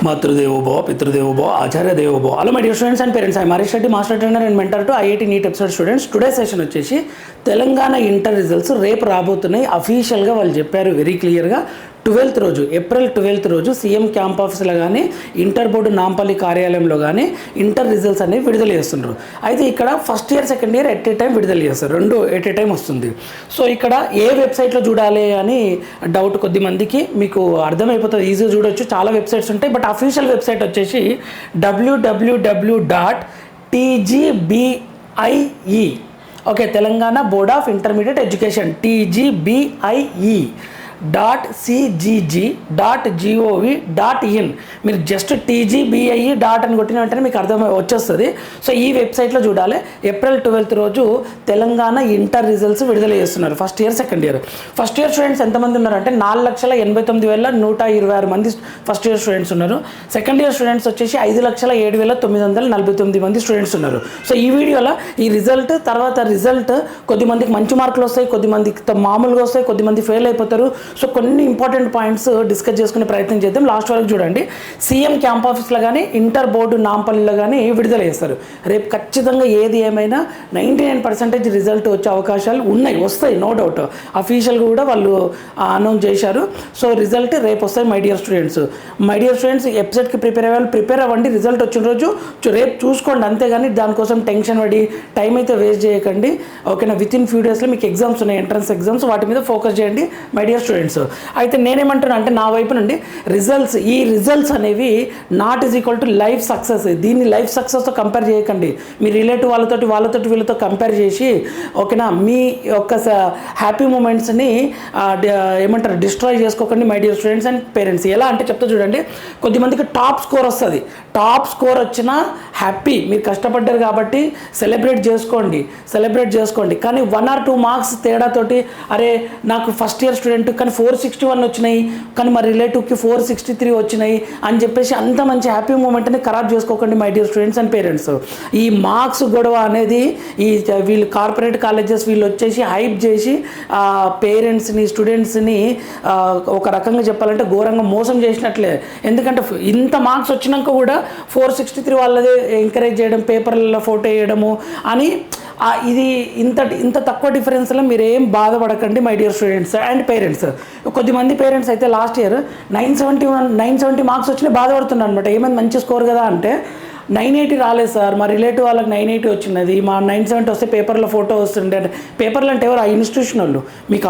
మాతృదేవోభవ పితృదేవోభవ ఆచార్య దేవోభవ. Hello my dear students and parents, I Harish Reddy, master trainer and mentor to IIT NEET episode students. Today session వచ్చేసి Telangana inter results రేపు రాబోతున్నాయి. అఫీషియల్గా వాళ్ళు చెప్పారు వెరీ క్లియర్గా. 12th రోజు, ఏప్రిల్ 12th రోజు సీఎం క్యాంప్ ఆఫీస్లో కానీ ఇంటర్ బోర్డు నాంపల్లి కార్యాలయంలో కానీ ఇంటర్ రిజల్ట్స్ అనేవి విడుదల చేస్తున్నారు. అయితే ఇక్కడ first year second year at a time విడుదల చేస్తారు, రెండు ఎట్ ఏ టైం వస్తుంది. సో ఇక్కడ ఏ వెబ్సైట్లో చూడాలి అని డౌట్ కొద్ది మందికి, మీకు అర్థమైపోతుంది, ఈజీగా చూడొచ్చు. చాలా వెబ్సైట్స్ ఉంటాయి, బట్ అఫీషియల్ వెబ్సైట్ వచ్చేసి www.tgbiE. Okay, Telangana board of intermediate education, tgbi.cgg.gov.in. మీరు జస్ట్ tgbi డాట్ అని కొట్టిన వెంటనే మీకు అర్థం వచ్చేస్తుంది. సో ఈ వెబ్సైట్లో చూడాలి. ఏప్రిల్ 12th రోజు తెలంగాణ ఇంటర్ రిజల్ట్స్ విడుదల చేస్తున్నారు, first year second year. First year students ఎంతమంది ఉన్నారంటే 4,89,126 మంది ఫస్ట్ ఇయర్ స్టూడెంట్స్ ఉన్నారు. సెకండ్ ఇయర్ స్టూడెంట్స్ వచ్చేసి 5,07,949 మంది స్టూడెంట్స్ ఉన్నారు. సో ఈ వీడియోలో ఈ రిజల్ట్ కొద్ది మందికి మంచి మార్కులు వస్తాయి, కొద్ది మందికి మామూలుగా వస్తాయి, కొద్ది మంది ఫెయిల్ అయిపోతారు. సో కొన్ని ఇంపార్టెంట్ పాయింట్స్ డిస్కస్ చేసుకునే ప్రయత్నం చేద్దాం. లాస్ట్ వరకు చూడండి. సీఎం క్యాంప్ ఆఫీస్లో కానీ ఇంటర్ బోర్డు నాంపల్లిలో కానీ విడుదల చేస్తారు. రేపు ఖచ్చితంగా ఏది ఏమైనా 99% రిజల్ట్ వచ్చే అవకాశాలు వస్తాయి, నో డౌట్. అఫీషియల్గా కూడా వాళ్ళు అనౌన్స్ చేశారు. సో రిజల్ట్ రేపు వస్తాయి మై డియర్ స్టూడెంట్స్. వెబ్సైట్కి ప్రిపేర్ అవ్వండి. రిజల్ట్ వచ్చిన రోజు రేపు చూసుకోండి, అంతేగాని దానికోసం టెన్షన్ పడి టైం అయితే వేస్ట్ చేయకండి. ఓకేనా, విత్ ఇన్ ఫ్యూ డేస్లో మీకు ఎగ్జామ్స్ ఉన్నాయి, ఎంట్రన్స్ ఎగ్జామ్స్, వాటి మీద ఫోకస్ చేయండి మై డియర్ స్టూడెంట్స్. అయితే నేనేమంటున్నా అంటే నా వైపు నుండి ఈ రిజల్ట్స్ అనేవి not is equal to life success. దీన్ని లైఫ్ సక్సెస్తో కంపేర్ చేయకండి. మీ రిలేటివ్ వీళ్ళతో కంపేర్ చేసి, ఓకేనా, మీ యొక్క హ్యాపీ మూమెంట్స్ని డిస్ట్రాయ్ చేసుకోకండి my dear students and parents. ఎలా అంటే చెప్తా చూడండి. కొద్దిమందికి టాప్ స్కోర్ వస్తుంది, టాప్ స్కోర్ వచ్చినా హ్యాపీ, మీరు కష్టపడ్డారు కాబట్టి సెలబ్రేట్ చేసుకోండి. కానీ 1 or 2 మార్క్స్ తేడాతోటి, అరే నాకు ఫస్ట్ ఇయర్ స్టూడెంట్ కానీ 461 వచ్చినాయి, కానీ మా రిలేటివ్కి 463 వచ్చినాయి అని చెప్పేసి అంత మంచి హ్యాపీ మూమెంట్ని ఖరాబ్ చేసుకోకండి my dear students and parents. ఈ మార్క్స్ గొడవ అనేది వీళ్ళు కార్పొరేట్ కాలేజెస్ వీళ్ళు వచ్చేసి హైప్ చేసి పేరెంట్స్ని స్టూడెంట్స్ని ఒక రకంగా చెప్పాలంటే ఘోరంగా మోసం చేసినట్లే. ఎందుకంటే ఇంత మార్క్స్ వచ్చినాక కూడా 463 వాళ్ళదే ఎంకరేజ్ చేయడం, పేపర్లలో ఫోటో వేయడము అని, ఇది ఇంత తక్కువ డిఫరెన్స్లో మీరు ఏం బాధపడకండి my dear students and parents. కొద్దిమంది పేరెంట్స్ అయితే లాస్ట్ ఇయర్ 970 మార్క్స్ వచ్చినా బాధపడుతున్నారు అనమాట. ఏమైంది, మంచి స్కోర్ కదా అంటే 980 రాలేదు సార్, మా రిలేటివ్ వాళ్ళకి 980 వచ్చినది, మా 970 వస్తే పేపర్లో ఫోటో వస్తుండే. పేపర్లు అంటే ఎవరు? ఆ ఇన్స్టిట్యూషన్ వాళ్ళు. మీకు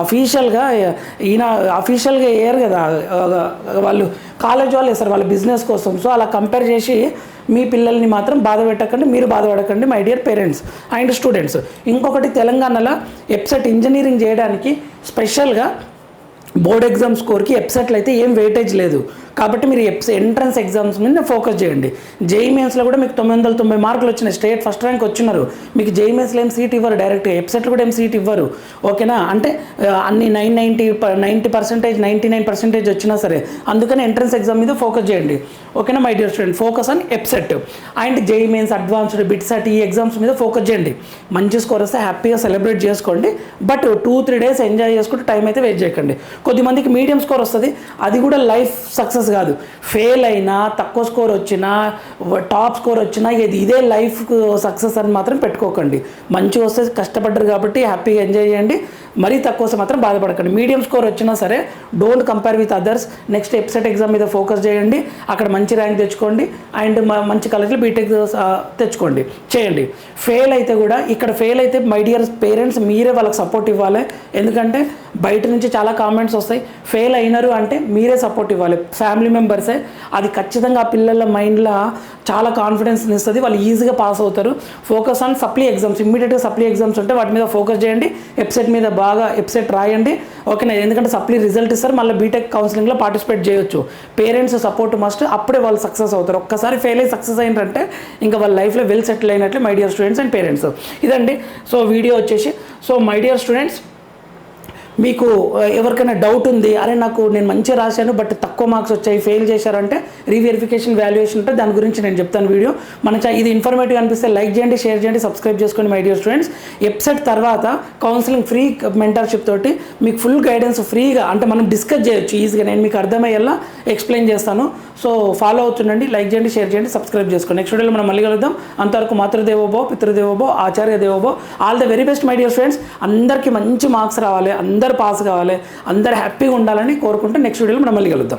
అఫీషియల్గా వేయరు కదా, వాళ్ళు కాలేజ్ వాళ్ళు వేస్తారు వాళ్ళ బిజినెస్ కోసం. సో అలా కంపేర్ చేసి మీ పిల్లల్ని మాత్రం బాధ పెట్టకండి, మీరు బాధపడకండి my dear parents and students. ఇంకొకటి, తెలంగాణలో వెబ్సైట్ ఇంజనీరింగ్ చేయడానికి స్పెషల్గా బోర్డ్ ఎగ్జామ్ స్కోర్కి వెబ్సైట్లో అయితే ఏం వెయిటేజ్ లేదు. కాబట్టి మీరు ఎంట్రన్స్ ఎగ్జామ్స్ మీద ఫోకస్ చేయండి. జేఈ మెయిన్స్లో కూడా మీకు 990 మార్కులు వచ్చినాయి, స్టేట్ ఫస్ట్ ర్యాంక్ వచ్చినారు. మీకు జేఈ మెయిన్స్లో ఏం సీట్ ఇవ్వరు, డైరెక్ట్గా వెబ్సైట్లో కూడా ఏం సీట్ ఇవ్వరు. ఓకేనా, అంటే అన్ని 90%, 99% వచ్చినా సరే. అందుకని ఎంట్రన్స్ ఎగ్జామ్ మీద ఫోకస్ చేయండి. ఓకేనా my dear student, focus on website and JEE Mains, advanced, BITSAT, ఈ ఎగ్జామ్స్ మీద ఫోకస్ చేయండి. మంచి స్కోర్ వస్తే హ్యాపీగా సెలబ్రేట్ చేసుకోండి, బట్ 2-3 డేస్ ఎంజాయ్ చేసుకుంటూ టైం అయితే వేస్ట్ చేయకండి. కొద్దిమందికి మీడియం స్కోర్ వస్తుంది, అది కూడా లైఫ్ సక్సెస్ కాదు. ఫెయిల్ అయినా, తక్కువ స్కోర్ వచ్చినా, టాప్ స్కోర్ వచ్చినా, ఇదే లైఫ్ సక్సెస్ అని మాత్రం పెట్టుకోకండి. మంచిగా వస్తే కష్టపడ్డారు కాబట్టి హ్యాపీగా ఎంజాయ్ చేయండి, మరీ తక్కువ వస్తే మాత్రం బాధపడకండి. మీడియం స్కోర్ వచ్చినా సరే don't compare with others. Next website exam మీద ఫోకస్ చేయండి, అక్కడ మంచి ర్యాంక్ తెచ్చుకోండి అండ్ మంచి కాలేజ్లో బీటెక్ తెచ్చుకోండి, చేయండి. ఫెయిల్ అయితే మై డియర్ పేరెంట్స్ మీరే వాళ్ళకి సపోర్ట్ ఇవ్వాలి. ఎందుకంటే బయట నుంచి చాలా కామెంట్స్ వస్తాయి, ఫెయిల్ అయినారు అంటే మీరే సపోర్ట్ ఇవ్వాలి, ఫ్యామిలీ మెంబర్సే. అది ఖచ్చితంగా ఆ పిల్లల మైండ్లో చాలా కాన్ఫిడెన్స్ని ఇస్తుంది, వాళ్ళు ఈజీగా పాస్ అవుతారు. ఫోకస్ ఆన్ సప్లీ ఎగ్జామ్స్, ఇమ్మీడియట్గా సప్లీ ఎగ్జామ్స్ ఉంటే వాటి మీద ఫోకస్ చేయండి. వెబ్సైట్ మీద బాగా వెబ్సైట్ రాయండి. ఓకేనా, ఎందుకంటే సప్లీ రిజల్ట్ ఇస్తారు, మళ్ళీ బీటెక్ కౌన్సిలింగ్లో పార్టిసిపేట్ చేయొచ్చు. పేరెంట్స్ సపోర్ట్ మస్ట్, అప్పుడే వాళ్ళు సక్సెస్ అవుతారు. ఒక్కసారి ఫెయిల్ అయ్యి సక్సెస్ అయ్యిందంటే ఇంకా వాళ్ళ లైఫ్లో వెల్ సెటిల్ అయినట్లే my dear students and parents. ఇదండి సో వీడియో వచ్చేసి. సో మై డియర్ స్టూడెంట్స్, మీకు ఎవరికైనా డౌట్ ఉంది, అరే నేను మంచిగా రాశాను బట్ తక్కువ మార్క్స్ వచ్చాయి, ఫెయిల్ చేశారంటే రీవెరిఫికేషన్ వాల్యుయేషన్ ఉంటే దాని గురించి నేను చెప్తాను వీడియో. ఇది ఇన్ఫర్మేటివ్ అనిపిస్తే లైక్ చేయండి, షేర్ చేయండి, సబ్స్క్రైబ్ చేసుకోండి మై డియర్ స్టూడెంట్స్. వెబ్సైట్ తర్వాత కౌన్సిలింగ్ ఫ్రీ మెంటర్షిప్ తోటి మీకు ఫుల్ గైడెన్స్ ఫ్రీగా, అంటే మనం డిస్కస్ చేయొచ్చు ఈజీగా, నేను మీకు అర్థమయ్యేలా ఎక్స్ప్లెయిన్ చేస్తాను. సో ఫాలో అవుతుండండి, లైక్ చేయండి, షేర్ చేయండి, సబ్స్క్రైబ్ చేసుకోండి. నెక్స్ట్ వీడియోలో మనం మళ్ళీ కలుద్దాం. అంతవరకు మాతృదేవోభవ, పితృదేవోభవ, ఆచార్య దేవోభవ. All the very best my dear friends. అందరికీ మంచి మార్క్స్ రావాలి, అందరు పాస్ కావాలి, అందరు హ్యాపీగా ఉండాలని కోరుకుంటూ నెక్స్ట్ వీడియోలో మనం మళ్ళీ కలుద్దాం.